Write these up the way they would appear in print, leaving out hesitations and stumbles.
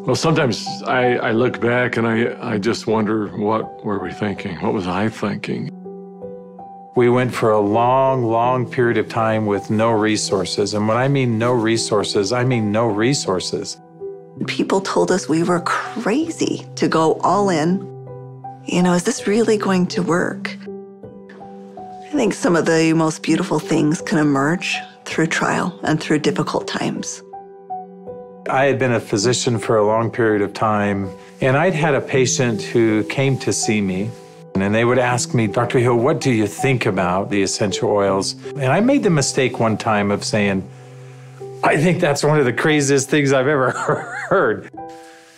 Well, sometimes I look back and I just wonder, what were we thinking? What was I thinking? We went for a long, long period of time with no resources. And when I mean no resources, I mean no resources. People told us we were crazy to go all in. You know, is this really going to work? I think some of the most beautiful things can emerge through trial and through difficult times. I had been a physician for a long period of time, and I'd had a patient who came to see me, and they would ask me, Dr. Hill, what do you think about the essential oils? And I made the mistake one time of saying, I think that's one of the craziest things I've ever heard.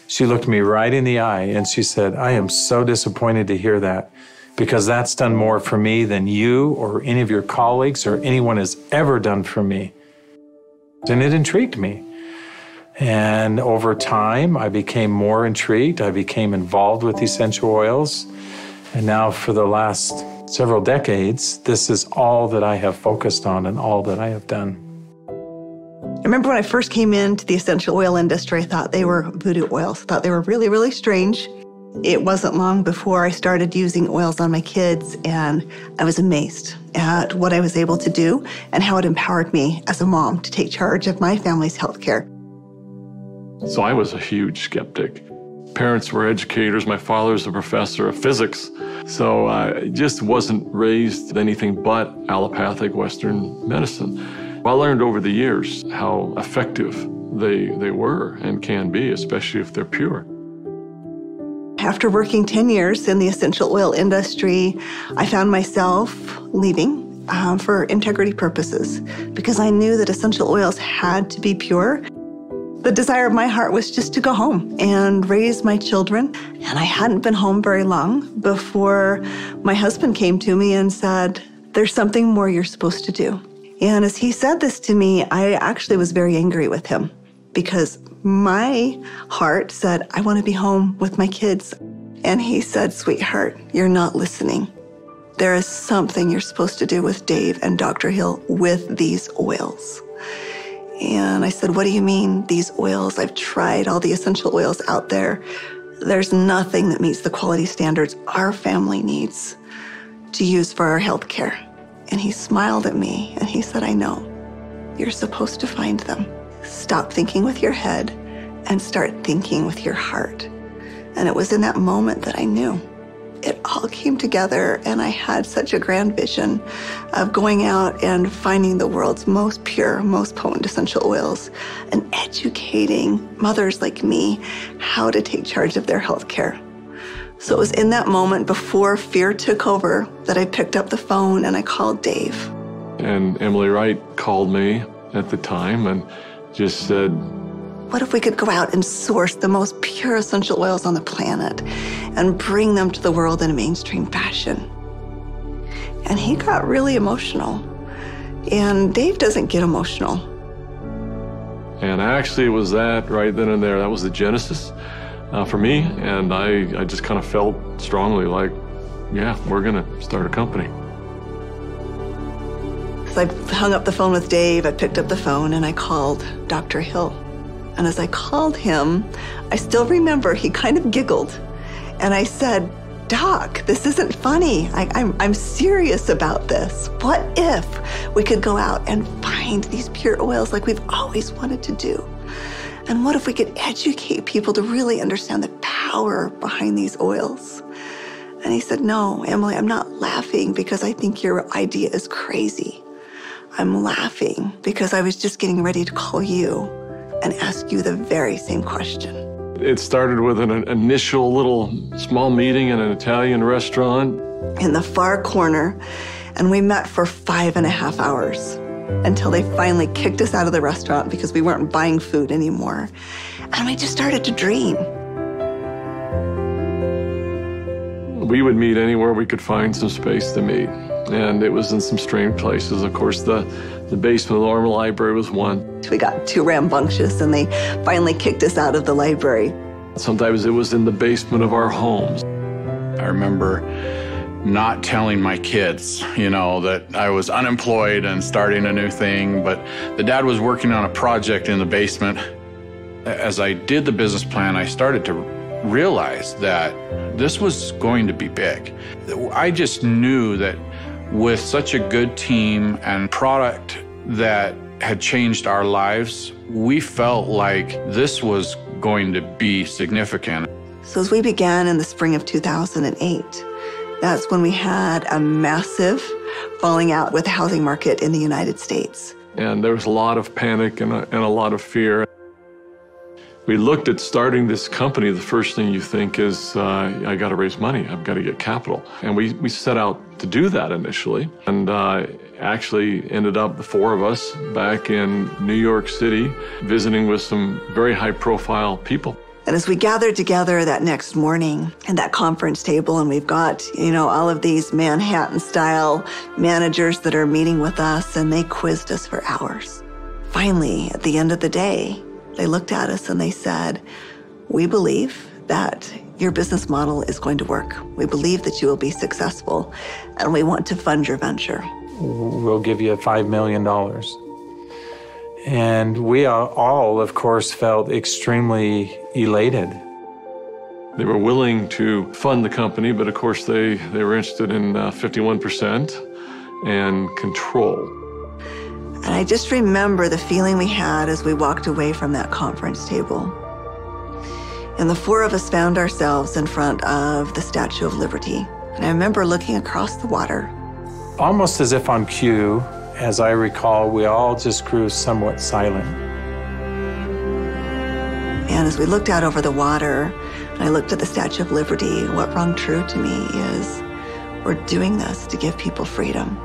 She looked me right in the eye and she said, I am so disappointed to hear that, because that's done more for me than you or any of your colleagues or anyone has ever done for me. And it intrigued me. And over time, I became more intrigued. I became involved with essential oils. And now for the last several decades, this is all that I have focused on and all that I have done. I remember when I first came into the essential oil industry, I thought they were voodoo oils. I thought they were really, really strange. It wasn't long before I started using oils on my kids, and I was amazed at what I was able to do and how it empowered me as a mom to take charge of my family's health care. So I was a huge skeptic. Parents were educators. My father's a professor of physics. So I just wasn't raised anything but allopathic Western medicine. I learned over the years how effective they were and can be, especially if they're pure. After working 10 years in the essential oil industry, I found myself leaving for integrity purposes because I knew that essential oils had to be pure. The desire of my heart was just to go home and raise my children. And I hadn't been home very long before my husband came to me and said, there's something more you're supposed to do. And as he said this to me, I actually was very angry with him because my heart said, I want to be home with my kids. And he said, sweetheart, you're not listening. There is something you're supposed to do with Dave and Dr. Hill with these oils. And I said, what do you mean, these oils? I've tried all the essential oils out there. There's nothing that meets the quality standards our family needs to use for our health care. And he smiled at me and he said, I know. You're supposed to find them. Stop thinking with your head and start thinking with your heart. And it was in that moment that I knew. It all came together, and I had such a grand vision of going out and finding the world's most pure, most potent essential oils and educating mothers like me how to take charge of their health care. So it was in that moment before fear took over that I picked up the phone and I called Dave. And Emily Wright called me at the time and just said, what if we could go out and source the most pure essential oils on the planet and bring them to the world in a mainstream fashion? And he got really emotional. And Dave doesn't get emotional. And actually it was that right then and there. That was the genesis for me. And I just kind of felt strongly like, yeah, we're going to start a company. So I hung up the phone with Dave. I picked up the phone and I called Dr. Hill. And as I called him, I still remember he kind of giggled. And I said, Doc, this isn't funny. I'm serious about this. What if we could go out and find these pure oils like we've always wanted to do? And what if we could educate people to really understand the power behind these oils? And he said, no, Emily, I'm not laughing because I think your idea is crazy. I'm laughing because I was just getting ready to call you and ask you the very same question. It started with an initial little small meeting in an Italian restaurant. In the far corner, and we met for 5.5 hours until they finally kicked us out of the restaurant because we weren't buying food anymore. And we just started to dream. We would meet anywhere we could find some space to meet. And it was in some strange places. Of course, the basement of the Normal Library was one. We got too rambunctious and they finally kicked us out of the library. Sometimes it was in the basement of our homes. I remember not telling my kids, that I was unemployed and starting a new thing, but the dad was working on a project in the basement. As I did the business plan, I started to realize that this was going to be big. I just knew that with such a good team and product that had changed our lives, we felt like this was going to be significant. So as we began in the spring of 2008, that's when we had a massive falling out with the housing market in the United States. And there was a lot of panic and a lot of fear. We looked at starting this company. The first thing you think is, I got to raise money. I've got to get capital. And we set out to do that initially. And actually ended up, the four of us, back in New York City, visiting with some very high-profile people. And as we gathered together that next morning at that conference table, and we've got, all of these Manhattan-style managers that are meeting with us, and they quizzed us for hours. Finally, at the end of the day, they looked at us and they said, "We believe that your business model is going to work. We believe that you will be successful, and we want to fund your venture. We'll give you $5 million. And we all, of course, felt extremely elated. They were willing to fund the company, but of course they were interested in 51% and control. And I just remember the feeling we had as we walked away from that conference table. And the four of us found ourselves in front of the Statue of Liberty. And I remember looking across the water. Almost as if on cue, as I recall, we all just grew somewhat silent. And as we looked out over the water, and I looked at the Statue of Liberty, what rang true to me is, we're doing this to give people freedom.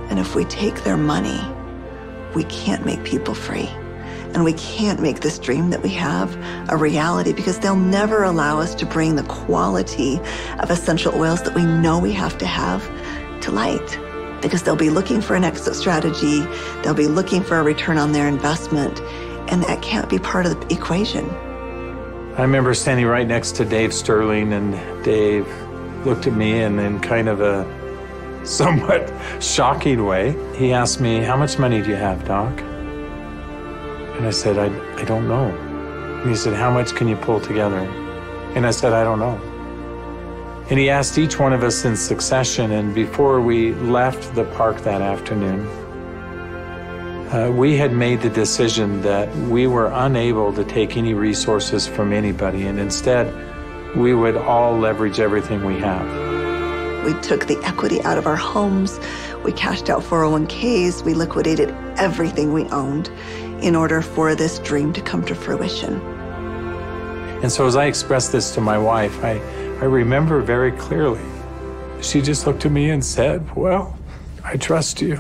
And if we take their money, we can't make people free. And we can't make this dream that we have a reality, because they'll never allow us to bring the quality of essential oils that we know we have to light. Because they'll be looking for an exit strategy, they'll be looking for a return on their investment, and that can't be part of the equation. I remember standing right next to Dave Sterling, and Dave looked at me, and in kind of a somewhat shocking way, he asked me, "How much money do you have, Doc?" And I said, I don't know. And he said, "How much can you pull together?" And I said, "I don't know." And he asked each one of us in succession, and before we left the park that afternoon, we had made the decision that we were unable to take any resources from anybody, and instead, we would all leverage everything we have. We took the equity out of our homes, we cashed out 401ks, we liquidated everything we owned in order for this dream to come to fruition. And so as I expressed this to my wife, I remember very clearly, she just looked at me and said, "Well, I trust you.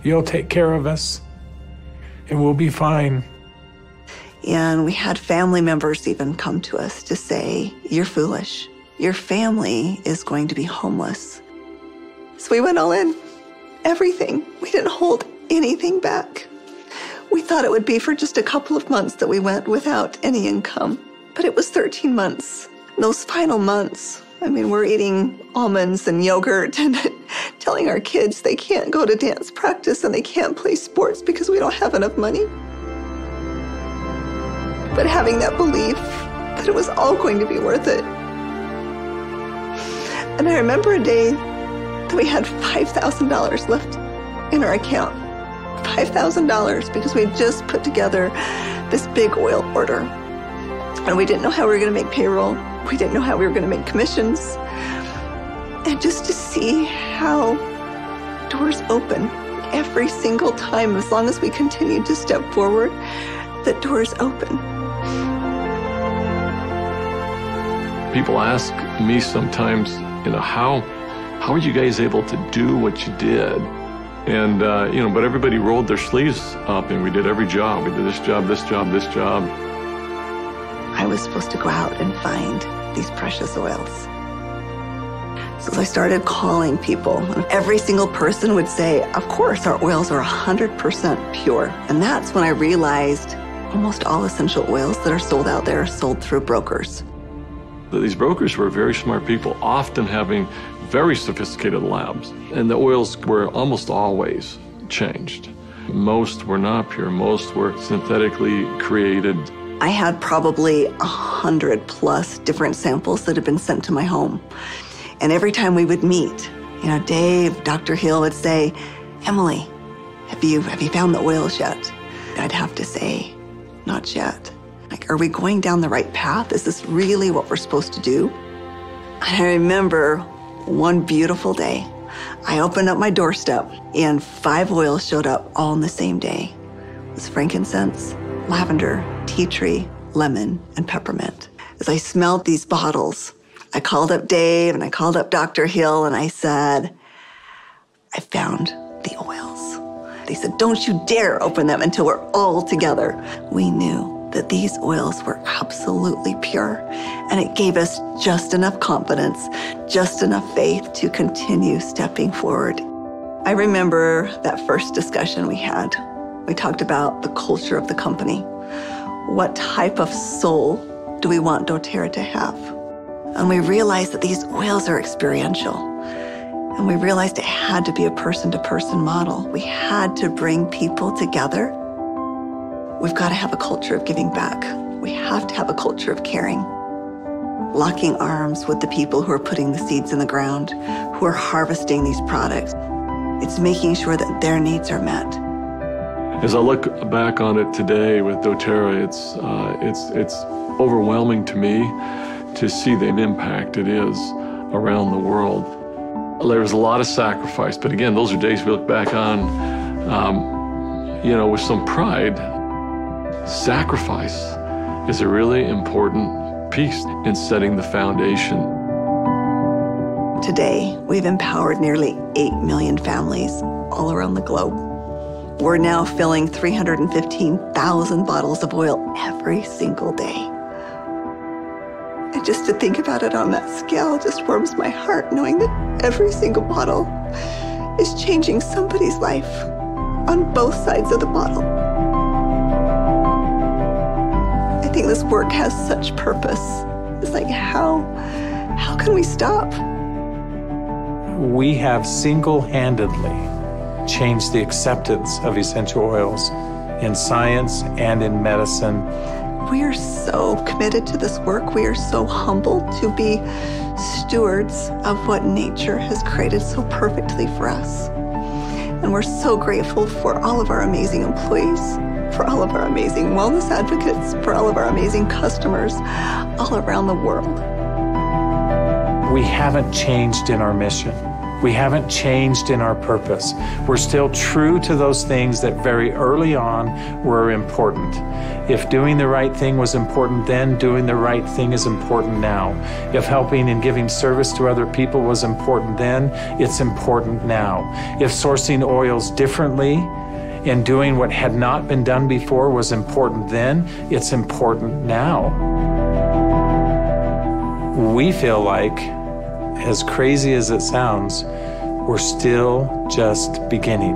You'll take care of us, and we'll be fine." And we had family members even come to us to say, "You're foolish. Your family is going to be homeless." So we went all in, everything. We didn't hold anything back. We thought it would be for just a couple of months that we went without any income, but it was 13 months. Those final months, we're eating almonds and yogurt and telling our kids they can't go to dance practice and they can't play sports because we don't have enough money. But having that belief that it was all going to be worth it. And I remember a day that we had $5,000 left in our account. $5,000 because we had just put together this big oil order. And we didn't know how we were going to make payroll. We didn't know how we were going to make commissions. And just to see how doors open every single time, as long as we continued to step forward, that doors open. People ask me sometimes, how are you guys able to do what you did? And, but everybody rolled their sleeves up and we did every job. We did this job, this job, this job. I was supposed to go out and find these precious oils. So I started calling people. Every single person would say, "Of course, our oils are 100% pure." And that's when I realized almost all essential oils that are sold out there are sold through brokers. These brokers were very smart people, often having very sophisticated labs. And the oils were almost always changed. Most were not pure. Most were synthetically created. I had probably 100+ different samples that had been sent to my home. And every time we would meet, Dave, Dr. Hill would say, Emily, have you found the oils yet? I'd have to say, not yet. Like, are we going down the right path? Is this really what we're supposed to do? And I remember one beautiful day, I opened up my doorstep and 5 oils showed up all on the same day. It was frankincense, lavender, tea tree, lemon, and peppermint. As I smelled these bottles, I called up Dave and I called up Dr. Hill and I said, I found the oils. They said, don't you dare open them until we're all together. We knew that these oils were absolutely pure, and it gave us just enough confidence, just enough faith to continue stepping forward. I remember that first discussion we had. We talked about the culture of the company. What type of soul do we want doTERRA to have? And we realized that these oils are experiential. And we realized it had to be a person-to-person model. We had to bring people together. We've got to have a culture of giving back. We have to have a culture of caring. Locking arms with the people who are putting the seeds in the ground, who are harvesting these products. It's making sure that their needs are met. As I look back on it today with doTERRA, it's overwhelming to me to see the impact it is around the world. There was a lot of sacrifice, but again, those are days we look back on, with some pride. Sacrifice is a really important piece in setting the foundation. Today, we've empowered nearly 8 million families all around the globe. We're now filling 315,000 bottles of oil every single day. And just to think about it on that scale just warms my heart, knowing that every single bottle is changing somebody's life on both sides of the bottle. I think this work has such purpose. It's like, how can we stop? We have single-handedly changed the acceptance of essential oils in science and in medicine. We are so committed to this work. We are so humbled to be stewards of what nature has created so perfectly for us. And we're so grateful for all of our amazing employees, for all of our amazing wellness advocates, for all of our amazing customers all around the world. We haven't changed in our mission. We haven't changed in our purpose. We're still true to those things that very early on were important. If doing the right thing was important then, doing the right thing is important now. If helping and giving service to other people was important then, it's important now. If sourcing oils differently and doing what had not been done before was important then, it's important now. We feel like, as crazy as it sounds, we're still just beginning.